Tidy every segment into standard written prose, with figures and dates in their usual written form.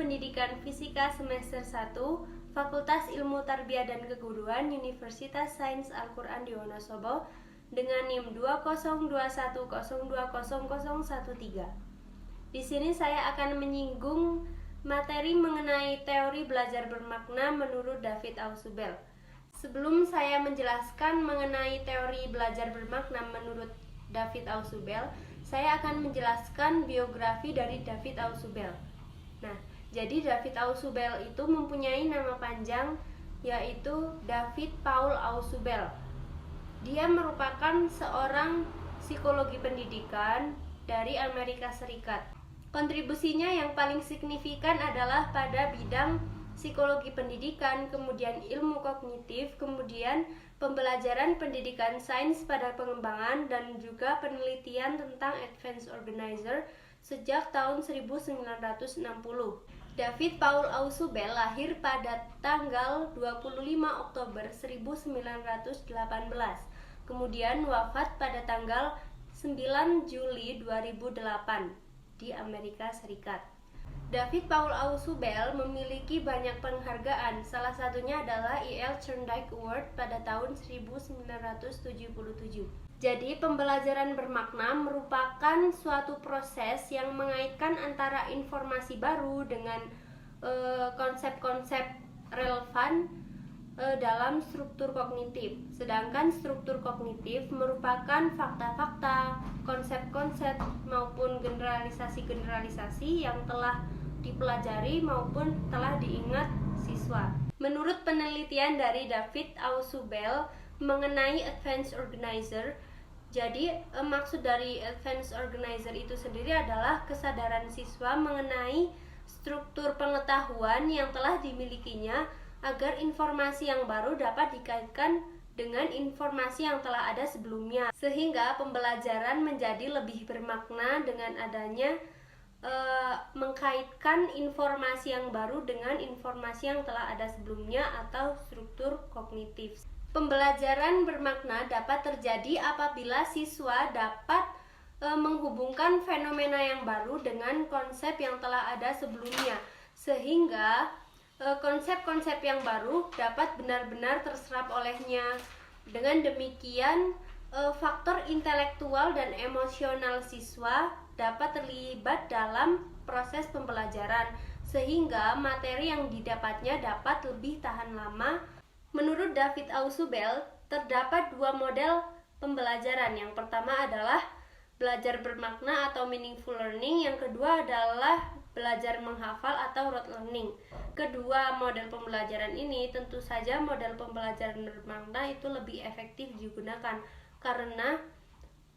Pendidikan Fisika semester 1, Fakultas Ilmu Tarbiyah dan Keguruan, Universitas Sains Al-Quran di Wonosobo dengan NIM 20210200013. Di sini saya akan menyinggung materi mengenai teori belajar bermakna menurut David Ausubel. Sebelum saya menjelaskan mengenai teori belajar bermakna menurut David Ausubel, saya akan menjelaskan biografi dari David Ausubel. Nah, jadi David Ausubel itu mempunyai nama panjang yaitu David Paul Ausubel. Dia merupakan seorang psikologi pendidikan dari Amerika Serikat. Kontribusinya yang paling signifikan adalah pada bidang psikologi pendidikan, kemudian ilmu kognitif, kemudian pembelajaran pendidikan sains pada pengembangan, dan juga penelitian tentang advanced organizer sejak tahun 1960. David Paul Ausubel lahir pada tanggal 25 Oktober 1918, kemudian wafat pada tanggal 9 Juli 2008 di Amerika Serikat. David Paul Ausubel memiliki banyak penghargaan, salah satunya adalah E.L. Thorndike Award pada tahun 1977. Jadi, pembelajaran bermakna merupakan suatu proses yang mengaitkan antara informasi baru dengan konsep-konsep relevan dalam struktur kognitif. Sedangkan struktur kognitif merupakan fakta-fakta, konsep-konsep maupun generalisasi-generalisasi yang telah dipelajari maupun telah diingat siswa. Menurut penelitian dari David Ausubel mengenai advanced organizer, jadi maksud dari advanced organizer itu sendiri adalah kesadaran siswa mengenai struktur pengetahuan yang telah dimilikinya agar informasi yang baru dapat dikaitkan dengan informasi yang telah ada sebelumnya, sehingga pembelajaran menjadi lebih bermakna dengan adanya mengkaitkan informasi yang baru dengan informasi yang telah ada sebelumnya atau struktur kognitif. Pembelajaran bermakna dapat terjadi apabila siswa dapat menghubungkan fenomena yang baru dengan konsep yang telah ada sebelumnya, sehingga konsep-konsep yang baru dapat benar-benar terserap olehnya. Dengan demikian, faktor intelektual dan emosional siswa dapat terlibat dalam proses pembelajaran, sehingga materi yang didapatnya dapat lebih tahan lama. Menurut David Ausubel, terdapat dua model pembelajaran. Yang pertama adalah belajar bermakna atau meaningful learning, yang kedua adalah belajar menghafal atau rote learning. Kedua model pembelajaran ini tentu saja model pembelajaran bermakna itu lebih efektif digunakan karena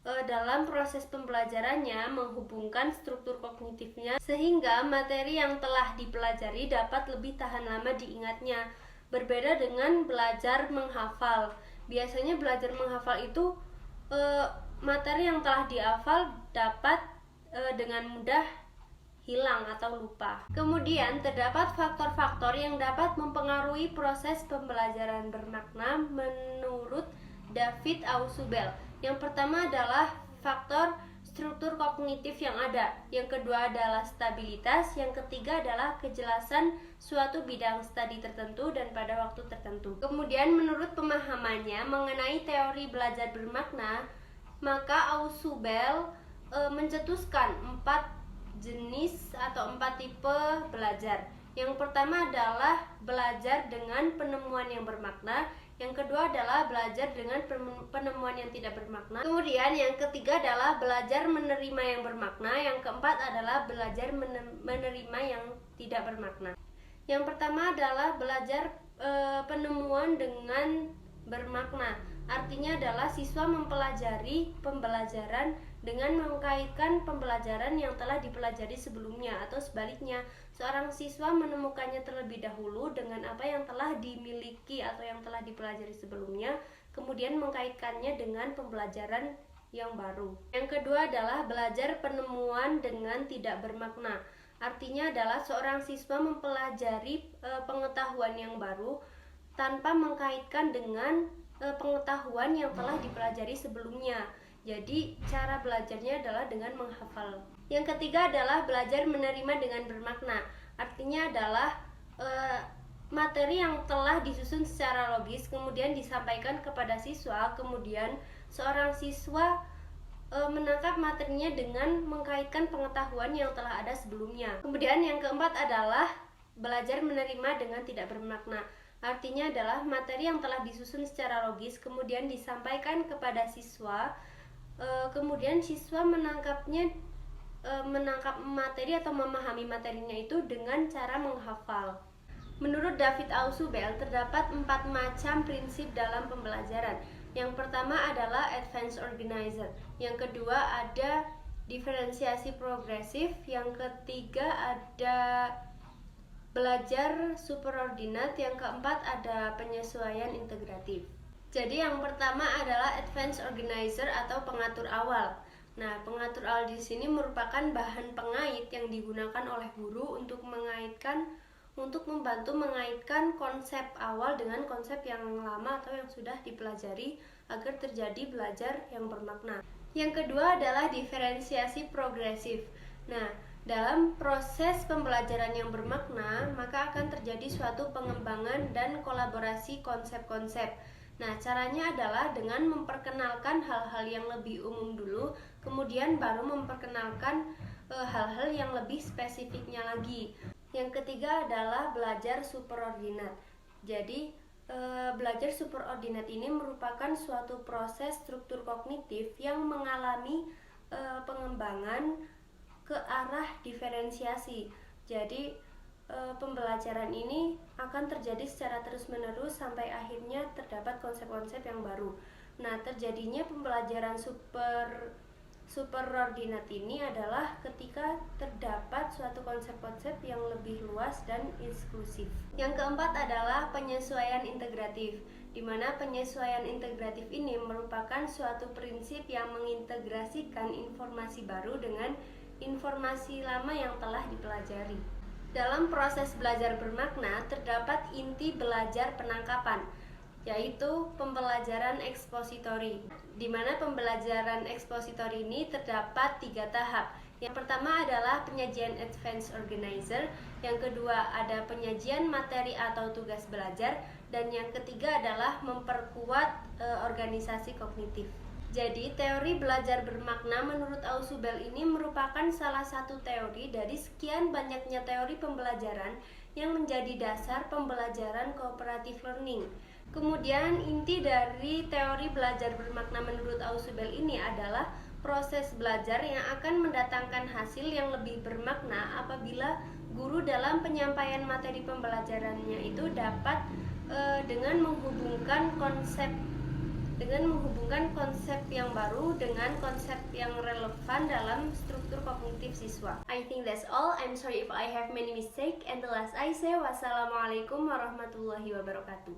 dalam proses pembelajarannya menghubungkan struktur kognitifnya sehingga materi yang telah dipelajari dapat lebih tahan lama diingatnya. Berbeda dengan belajar menghafal. Biasanya belajar menghafal itu materi yang telah dihafal dapat dengan mudah hilang atau lupa. Kemudian terdapat faktor-faktor yang dapat mempengaruhi proses pembelajaran bermakna menurut David Ausubel. Yang pertama adalah faktor struktur kognitif yang ada. Yang kedua adalah stabilitas. Yang ketiga adalah kejelasan suatu bidang studi tertentu dan pada waktu tertentu. Kemudian menurut pemahamannya mengenai teori belajar bermakna, maka Ausubel mencetuskan 4 jenis atau 4 tipe belajar. Yang pertama adalah belajar dengan penemuan yang bermakna. Yang kedua adalah belajar dengan penemuan yang tidak bermakna. Kemudian yang ketiga adalah belajar menerima yang bermakna. Yang keempat adalah belajar menerima yang tidak bermakna. Yang pertama adalah belajar penemuan dengan bermakna. Artinya adalah siswa mempelajari pembelajaran dengan mengkaitkan pembelajaran yang telah dipelajari sebelumnya, atau sebaliknya, seorang siswa menemukannya terlebih dahulu dengan apa yang telah dimiliki atau yang telah dipelajari sebelumnya, kemudian mengkaitkannya dengan pembelajaran yang baru. Yang kedua adalah belajar penemuan dengan tidak bermakna. Artinya adalah seorang siswa mempelajari pengetahuan yang baru tanpa mengkaitkan dengan pengetahuan yang telah dipelajari sebelumnya. Jadi cara belajarnya adalah dengan menghafal. Yang ketiga adalah belajar menerima dengan bermakna. Artinya adalah materi yang telah disusun secara logis kemudian disampaikan kepada siswa, kemudian seorang siswa menangkap materinya dengan mengkaitkan pengetahuan yang telah ada sebelumnya. Kemudian yang keempat adalah belajar menerima dengan tidak bermakna. Artinya adalah materi yang telah disusun secara logis kemudian disampaikan kepada siswa, kemudian siswa menangkap materi atau memahami materinya itu dengan cara menghafal. Menurut David Ausubel, terdapat 4 macam prinsip dalam pembelajaran. Yang pertama adalah advanced organizer, yang kedua ada diferensiasi progresif, yang ketiga ada belajar superordinat, yang keempat ada penyesuaian integratif. Jadi yang pertama adalah advanced organizer atau pengatur awal. Nah, pengatur awal di sini merupakan bahan pengait yang digunakan oleh guru untuk membantu mengaitkan konsep awal dengan konsep yang lama atau yang sudah dipelajari agar terjadi belajar yang bermakna. Yang kedua adalah diferensiasi progresif. Nah, dalam proses pembelajaran yang bermakna, maka akan terjadi suatu pengembangan dan kolaborasi konsep-konsep. Nah, caranya adalah dengan memperkenalkan hal-hal yang lebih umum dulu, kemudian baru memperkenalkan hal-hal yang lebih spesifiknya lagi. Yang ketiga adalah belajar superordinat. Jadi, belajar superordinat ini merupakan suatu proses struktur kognitif yang mengalami pengembangan ke arah diferensiasi. Jadi, pembelajaran ini akan terjadi secara terus-menerus sampai akhirnya terdapat konsep-konsep yang baru. Nah, terjadinya pembelajaran superordinat ini adalah ketika terdapat suatu konsep-konsep yang lebih luas dan inklusif. Yang keempat adalah penyesuaian integratif, di mana penyesuaian integratif ini merupakan suatu prinsip yang mengintegrasikan informasi baru dengan informasi lama yang telah dipelajari. Dalam proses belajar bermakna terdapat inti belajar penangkapan, yaitu pembelajaran ekspositori, di mana pembelajaran ekspositori ini terdapat 3 tahap. Yang pertama adalah penyajian advanced organizer, yang kedua ada penyajian materi atau tugas belajar, dan yang ketiga adalah memperkuat organisasi kognitif. Jadi, teori belajar bermakna menurut Ausubel ini merupakan salah satu teori dari sekian banyaknya teori pembelajaran yang menjadi dasar pembelajaran cooperative learning. Kemudian inti dari teori belajar bermakna menurut Ausubel ini adalah proses belajar yang akan mendatangkan hasil yang lebih bermakna apabila guru dalam penyampaian materi pembelajarannya itu dapat dengan menghubungkan konsep yang baru dengan konsep yang relevan dalam struktur kognitif siswa. I think that's all. I'm sorry if I have many mistakes. And the last I say, wassalamualaikum warahmatullahi wabarakatuh.